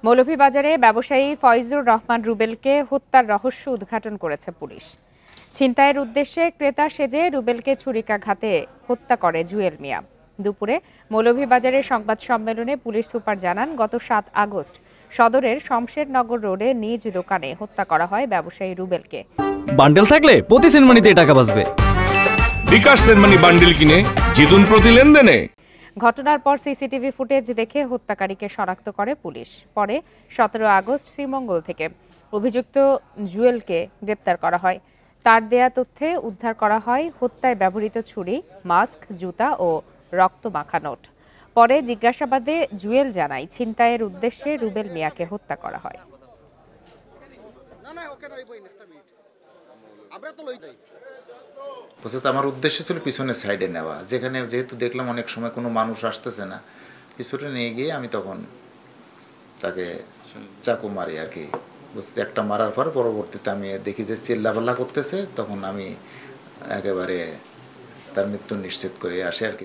মৌলভীবাজারে ব্যবসায়ী ফয়জুর রহমান রুবেলকে হত্যার রহস্য উদ্ঘাটন করেছে পুলিশ। ছিনতাইয়ের উদ্দেশ্যে ক্রেতা সেজে রুবেলকে ছুরিকাঘাতে হত্যা করে জুয়েল মিয়া। দুপুরে মৌলভীবাজারের সংবাদ সম্মেলনে পুলিশ সুপার জানান, গত 7 আগস্ট সদরের শমশেরনগর রোডে নিজ দোকানে হত্যা করা হয় ব্যবসায়ী রুবেলকে। বান্ডেল থাকলে প্রতি সেনমানিতে টাকা বাঁচবে। বিকাশ সেনমানি বান্ডেল কিনে জিতুন প্রতি লেনদেনে। ঘটনার পর সিসিটিভি ফুটেজ দেখে হত্যাকারীকে শনাক্ত করে পুলিশ। পরে 17 আগস্ট শ্রীমঙ্গল থেকে অভিযুক্ত জুয়েলকে গ্রেপ্তার করা হয়। তার দেয়া তথ্যে উদ্ধার করা হয় হত্যায় ব্যবহৃত ছুরি, মাস্ক, জুতা ও রক্তমাখা নোট। পরে জিজ্ঞাসাবাদে জুয়েল জানায়, ছিনতাইয়ের উদ্দেশ্যে রুবেল মিয়াকে হত্যা করা হয়। আমার উদ্দেশ্য ছিল পিছনের সাইডে নেওয়া, যেখানে যেহেতু দেখলাম অনেক সময় কোনো মানুষ আসতেছে না, পিছনে নিয়ে গিয়ে আমি তখন তাকে চাকু মারি আর কি। বুঝতে একটা মারার পর পরবর্তীতে আমি দেখি যে চিল্লাপাল্লা করতেছে, তখন আমি একেবারে তার মৃত্যু নিশ্চিত করে আসি আর কি।